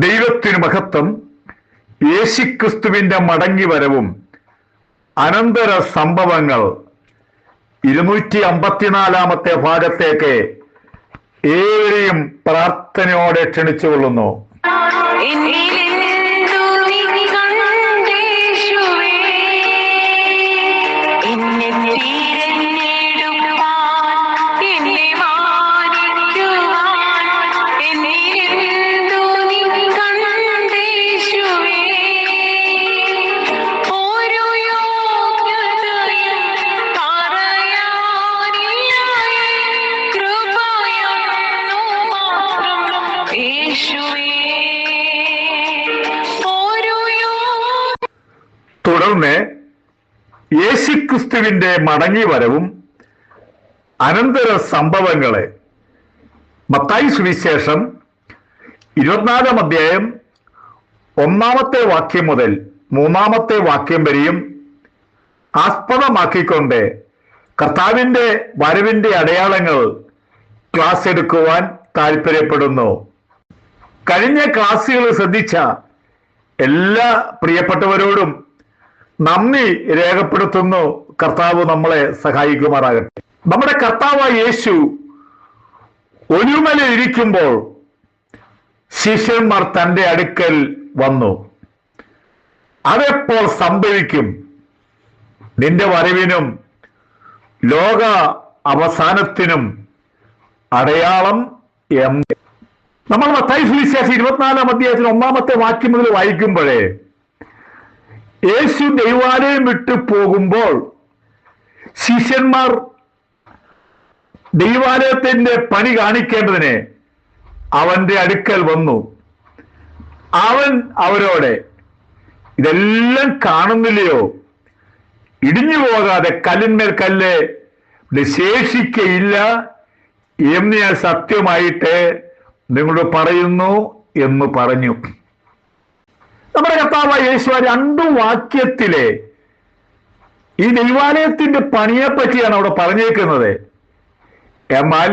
ദൈവത്തിന് മഹത്വം. യേശുക്രിസ്തുവിന്റെ മടങ്ങിവരവും അനന്തര സംഭവങ്ങൾ 254 ഭാഗത്തേക്ക് ഏവരെയും പ്രാർത്ഥനയോടെ ക്ഷണിച്ചുകൊള്ളുന്നു. തുടർന്ന് യേശുക്രിസ്തുവിന്റെ മടങ്ങിവരവും അനന്തര സംഭവങ്ങളെ മത്തായി സുവിശേഷം 24 അധ്യായം 1 വാക്യം മുതൽ 3 വാക്യം വരെയും ആസ്പദമാക്കിക്കൊണ്ട് കർത്താവിന്റെ വരവിന്റെ അടയാളങ്ങൾ ക്ലാസ് എടുക്കുവാൻ താല്പര്യപ്പെടുന്നു. കഴിഞ്ഞ ക്ലാസ്സുകൾ ശ്രദ്ധിച്ച എല്ലാ പ്രിയപ്പെട്ടവരോടും നന്ദി രേഖപ്പെടുത്തുന്നു. കർത്താവ് നമ്മളെ സഹായിക്കുമാറാകട്ടെ. നമ്മുടെ കർത്താവായ യേശു ഒലിവുമലയിൽ ഇരിക്കുമ്പോൾ ശിഷ്യന്മാർ തന്റെ അടുക്കൽ വന്നു. അതെപ്പോൾ സംഭവിക്കും? നിന്റെ വരവിനും ലോക അവസാനത്തിനും അടയാളം എന്ത്? നമ്മൾ മത്തായി സുവിശേഷം 24 അധ്യായത്തിൽ 1 വാക്യം മുതൽ വായിക്കുമ്പോഴേ യേശു ദൈവാലയം വിട്ടു പോകുമ്പോൾ ശിഷ്യന്മാർ ദൈവാലയത്തിന്റെ പണി കാണിക്കേണ്ടതിന് അവന്റെ അടുക്കൽ വന്നു. അവൻ അവരോട്, ഇതെല്ലാം കാണുന്നില്ലയോ? ഇടിഞ്ഞു പോകാതെ കല്ലിന്മേൽ കല്ല് ശേഷിക്കയില്ല എന്ന് ഞാൻ സത്യമായിട്ട് നിങ്ങളോട് പറയുന്നു എന്ന് പറഞ്ഞു. നമ്മുടെ കർത്താവായ യേശു 2 വാക്യത്തിലെ ഈ ദൈവാലയത്തിന്റെ പണിയെ പറ്റിയാണ് അവിടെ പറഞ്ഞേക്കുന്നത്. എന്നാൽ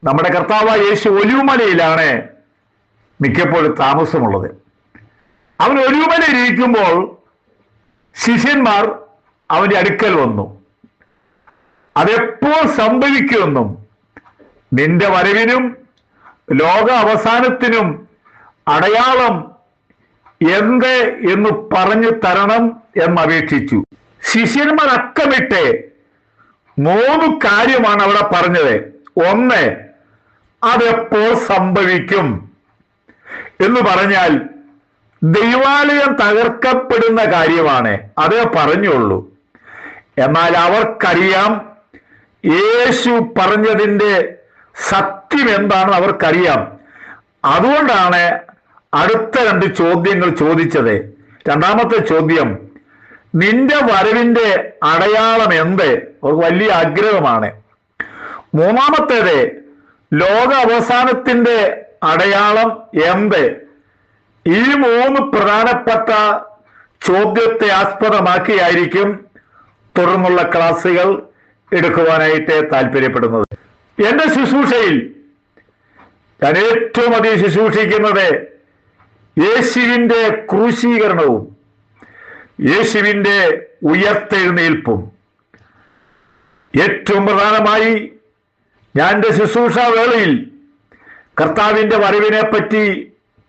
നമ്മുടെ കർത്താവായ യേശു ഒലിവുമലയിലാണ് മിക്കപ്പോഴും താമസമുള്ളത്. അവൻ ഒലിവുമലയിൽ ഇരിക്കുമ്പോൾ ശിഷ്യന്മാർ അവന്റെ അടുക്കൽ വന്നു. അതെപ്പോൾ സംഭവിക്കുമെന്നും നിന്റെ വരവിനും ലോക അവസാനത്തിനും അടയാളം എന്ത് എന്ന് പറഞ്ഞു തരണം എന്നപേക്ഷിച്ചു. ശിഷ്യന്മാർ അക്കമിട്ട് 3 കാര്യമാണ് അവിടെ പറഞ്ഞത്. 1, അതെപ്പോൾ സംഭവിക്കും എന്ന് പറഞ്ഞാൽ ദൈവാലയം തകർക്കപ്പെടുന്ന കാര്യമാണ്, അതേ പറഞ്ഞുള്ളൂ. എന്നാൽ അവർക്കറിയാം യേശു പറഞ്ഞതിൻ്റെ സത്യം എന്താണെന്ന് അവർക്കറിയാം. അതുകൊണ്ടാണ് അടുത്ത 2 ചോദ്യങ്ങൾ ചോദിച്ചത്. 2ാമത്തെ ചോദ്യം, നിന്റെ വരവിന്റെ അടയാളം എന്ത്? അവർക്ക് വലിയ ആഗ്രഹമാണ്. 3ാമത്തേത്, ലോക അവസാനത്തിന്റെ അടയാളം എന്ത്? ഈ 3 പ്രധാനപ്പെട്ട ചോദ്യത്തെ ആസ്പദമാക്കിയായിരിക്കും തുടർന്നുള്ള ക്ലാസ്സുകൾ എടുക്കുവാനായിട്ട് താല്പര്യപ്പെടുന്നത്. എന്റെ ശുശ്രൂഷയിൽ ഞാൻ ഏറ്റവും അധികം ശുശ്രൂഷിക്കുന്നത് യേശുവിന്റെ ക്രൂശീകരണവും യേശുവിന്റെ ഉയർത്തെഴുന്നേൽപ്പും. ഏറ്റവും പ്രധാനമായി ഞാൻ എൻ്റെ ശുശ്രൂഷാ വേളയിൽ കർത്താവിന്റെ വരവിനെ പറ്റി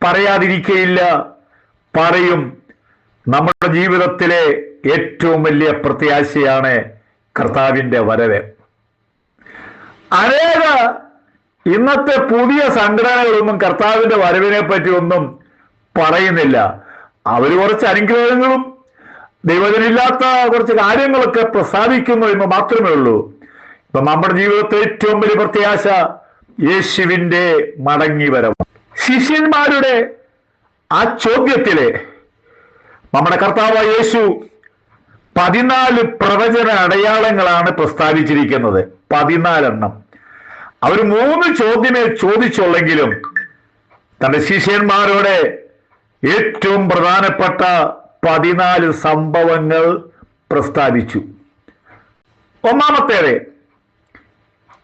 പറയാതിരിക്കയില്ല, പറയും. നമ്മുടെ ജീവിതത്തിലെ ഏറ്റവും വലിയ പ്രത്യാശയാണ് കർത്താവിന്റെ വരവ്. അനേക ഇന്നത്തെ പുതിയ സംഘടനകളൊന്നും കർത്താവിന്റെ വരവിനെ പറ്റി ഒന്നും പറയുന്നില്ല. അവർ കുറച്ച് അനുഗ്രഹങ്ങളും ദൈവജനമില്ലാത്ത കുറച്ച് കാര്യങ്ങളൊക്കെ പ്രസ്താവിക്കുന്നു എന്ന് മാത്രമേ ഉള്ളൂ. ഇപ്പൊ നമ്മുടെ ജീവിതത്തെ ഏറ്റവും വലിയ പ്രത്യാശ യേശുവിന്റെ മടങ്ങിവരവ്. ശിഷ്യന്മാരുടെ ആ ചോദ്യത്തിലെ നമ്മുടെ കർത്താവായ യേശു 14 പ്രവചന അടയാളങ്ങളാണ് പ്രസ്താവിച്ചിരിക്കുന്നത്. 14 അവർ 3 ചോദ്യമേ ചോദിച്ചുള്ളെങ്കിലും തന്റെ ശിഷ്യന്മാരോട് ഏറ്റവും പ്രധാനപ്പെട്ട 14 സംഭവങ്ങൾ പ്രസ്താവിച്ചു. 1ാമത്തേത്,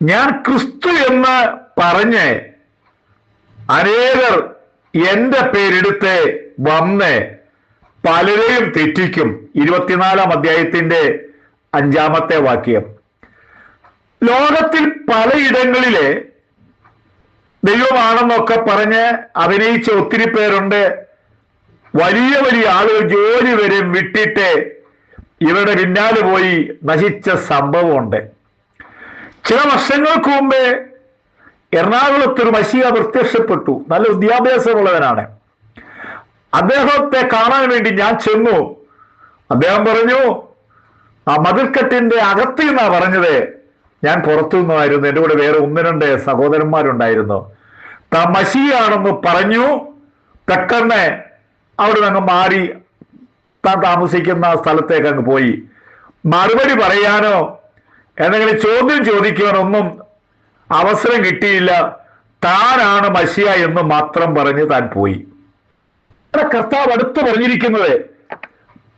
ഞാൻ ക്രിസ്തു എന്ന് പറഞ്ഞ് അനേകർ എന്റെ പേരെടുത്ത് വന്ന് പലരെയും തെറ്റിക്കും. 24-ാം അധ്യായത്തിന്റെ 5-ാമത്തെ വാക്യം. ലോകത്തിൽ പലയിടങ്ങളിലെ ദൈവമാണെന്നൊക്കെ പറഞ്ഞ് അഭിനയിച്ച ഒത്തിരി പേരുണ്ട്. വലിയ വലിയ ആളുകൾ ജോലി വരെ വിട്ടിട്ട് ഇവരുടെ പിന്നാലെ പോയി നശിച്ച സംഭവമുണ്ട്. ചില വർഷങ്ങൾക്ക് മുമ്പ് എറണാകുളത്തൊരു മശിഹ പ്രത്യക്ഷപ്പെട്ടു. നല്ല വിദ്യാഭ്യാസമുള്ളവനാണ്. അദ്ദേഹത്തെ കാണാൻ വേണ്ടി ഞാൻ ചെന്നു. അദ്ദേഹം പറഞ്ഞു, ആ മതിൽക്കെട്ടിന്റെ അകത്ത് നിന്നാ പറഞ്ഞത്, ഞാൻ പുറത്തു നിന്നായിരുന്നു. എൻ്റെ കൂടെ വേറെ 1-2 സഹോദരന്മാരുണ്ടായിരുന്നു. താൻ മശിഹയാണെന്ന് പറഞ്ഞു. പെട്ടെന്ന് അവിടെ നിന്ന് മാറി താൻ താമസിക്കുന്ന സ്ഥലത്തേക്ക് അങ്ങ് പോയി. മറുപടി പറയാനോ എന്തെങ്കിലും ചോദ്യം ചോദിക്കാനോ ഒന്നും അവസരം കിട്ടിയില്ല. താനാണ് മശിഹ എന്ന് മാത്രം പറഞ്ഞ് താൻ പോയി. കർത്താവ് അടുത്ത് പറഞ്ഞിരിക്കുന്നത്,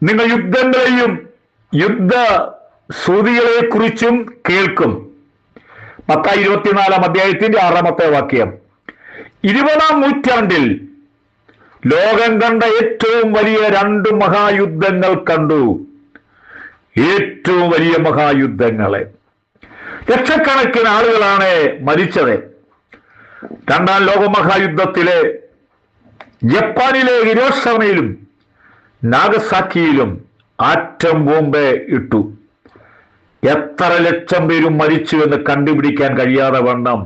നിങ്ങൾ യുദ്ധങ്ങളെയും യുദ്ധ ശ്രുതികളെ കുറിച്ചും കേൾക്കും. മത്തായി 24-ാം അധ്യായത്തിന്റെ 6-ാമത്തെ വാക്യം. 20-ാം നൂറ്റാണ്ടിൽ ലോകം കണ്ട ഏറ്റവും വലിയ 2 മഹായുദ്ധങ്ങൾ കണ്ടു. ഏറ്റവും വലിയ മഹായുദ്ധങ്ങളെ. ലക്ഷക്കണക്കിന് ആളുകളാണ് മരിച്ചത്. 2-ാം ലോകമഹായുദ്ധത്തിലെ ജപ്പാനിലെ ഹിരോഷിമയിലും നാഗസാക്കിയിലും ആറ്റം ബോംബ് ഇട്ടു. എത്ര ലക്ഷം പേരും മരിച്ചു എന്ന് കണ്ടുപിടിക്കാൻ കഴിയാതെ വണ്ണം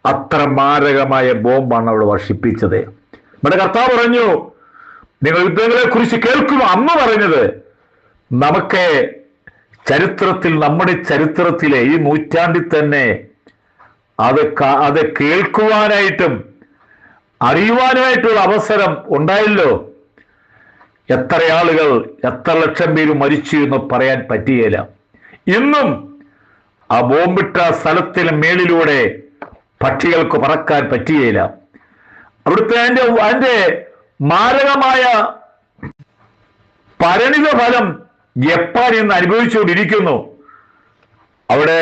അത്ര മാരകമായ ബോംബാണ് അവിടെ വർഷിപ്പിച്ചത്. നമ്മുടെ കർത്താവ് പറഞ്ഞു, നിങ്ങൾ യുദ്ധങ്ങളെ കുറിച്ച് കേൾക്കും. അന്ന് പറഞ്ഞത് നമുക്ക് ചരിത്രത്തിൽ, നമ്മുടെ ചരിത്രത്തിലെ ഈ നൂറ്റാണ്ടിൽ തന്നെ അത് കേൾക്കുവാനായിട്ടും അറിയുവാനായിട്ടുള്ള അവസരം ഉണ്ടായല്ലോ. എത്ര ആളുകൾ, എത്ര ലക്ഷം പേര് മരിച്ചു എന്ന് പറയാൻ പറ്റിയില്ല. ഇന്നും ആ ബോംബിട്ട സ്ഥലത്തിന് മേളിലൂടെ പക്ഷികൾക്ക് പറക്കാൻ പറ്റിയില്ല. അവിടുത്തെ അതിന്റെ മാരകമായ പരിണിത ഫലം ജപ്പാൻ ഇന്ന് അനുഭവിച്ചുകൊണ്ടിരിക്കുന്നു. അവിടെ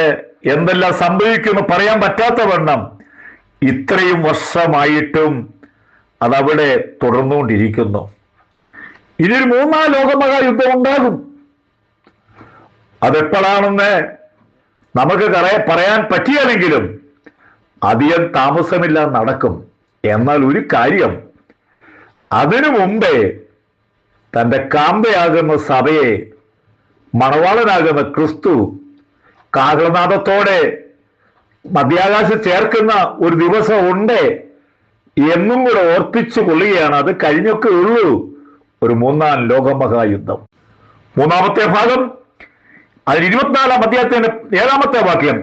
എന്തെല്ലാം സംഭവിക്കുന്നു പറയാൻ പറ്റാത്ത വണ്ണം ഇത്രയും വർഷമായിട്ടും അതവിടെ തുടർന്നുകൊണ്ടിരിക്കുന്നു. ഇനിയൊരു 3-ാം ലോകമഹായുദ്ധം ഉണ്ടാകും. അതെപ്പോഴാണെന്ന് നമുക്ക് പറയാൻ പറ്റിയാലെങ്കിലും അധികം താമസമില്ല നടക്കും. എന്നാൽ ഒരു കാര്യം, അതിനു മുമ്പേ തൻ്റെ കാന്തയാകുന്ന സഭയെ മണവാളനാകുന്ന ക്രിസ്തു കാഹളനാദത്തോടെ മധ്യാകാശം ചേർക്കുന്ന ഒരു ദിവസം ഉണ്ട് എന്നും കൂടെ ഓർപ്പിച്ചു കൊള്ളുകയാണ്. അത് കഴിഞ്ഞൊക്കെ ഉള്ളൂ ഒരു 3-ാം ലോകമഹായുദ്ധം. 3-ാമത്തെ ഭാഗം, അതിൽ 24-ാം അധ്യായത്തിന്റെ 7-ാമത്തെ വാക്യം.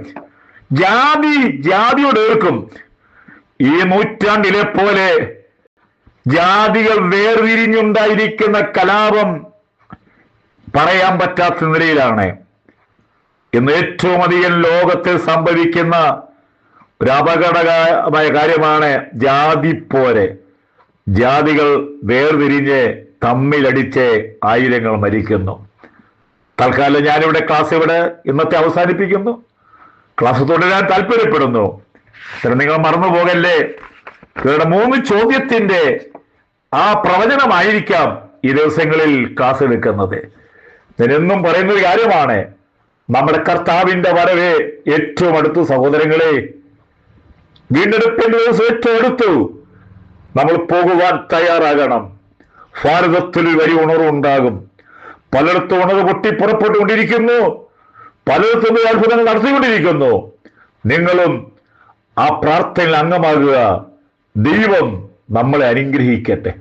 ജാതി ജാതിയോട് ഏർക്കും. ഈ നൂറ്റാണ്ടിലെ പോലെ ജാതികൾ വേർതിരിഞ്ഞുണ്ടായിരിക്കുന്ന കലാപം പറയാൻ പറ്റാത്ത നിലയിലാണ്. ഇന്ന് ഏറ്റവും അധികം ലോകത്തിൽ സംഭവിക്കുന്ന ഒരു അപകടകരമായ കാര്യമാണ് ജാതിപ്പോര്. ജാതികൾ വേർതിരിഞ്ഞ് തമ്മിലടിച്ച് ആയിരങ്ങൾ മരിക്കുന്നു. തൽക്കാലം ഞാനിവിടെ ക്ലാസ് ഇന്നത്തെ അവസാനിപ്പിക്കുന്നു. ക്ലാസ് തുടരാൻ താല്പര്യപ്പെടുന്നു. നിങ്ങൾ മറന്നു പോകല്ലേ, ഇവരുടെ 3 ചോദ്യത്തിന്റെ ആ പ്രവചനമായിരിക്കാം ഈ ദിവസങ്ങളിൽ ക്ലാസ് എടുക്കുന്നത്. ഞാനെന്നും പറയുന്നൊരു കാര്യമാണ്, നമ്മുടെ കർത്താവിന്റെ വരവ് ഏറ്റവും അടുത്തു. സഹോദരങ്ങളെ, വീണ്ടെടുപ്പിന്റെ ദിവസം ഏറ്റവും അടുത്തു. നമ്മൾ പോകുവാൻ തയ്യാറാകണം. ഭാരതത്തിൽ വലിയ ഉണർവുണ്ടാകും. പലയിടത്തും ഉണർവ് പൊട്ടി പുറപ്പെട്ടുകൊണ്ടിരിക്കുന്നു. പലയിടത്തും അത്ഭുതങ്ങൾ നടത്തിക്കൊണ്ടിരിക്കുന്നു. നിങ്ങളും ആ പ്രാർത്ഥനയിൽ അംഗമാകുക. ദൈവം നമ്മളെ അനുഗ്രഹിക്കട്ടെ.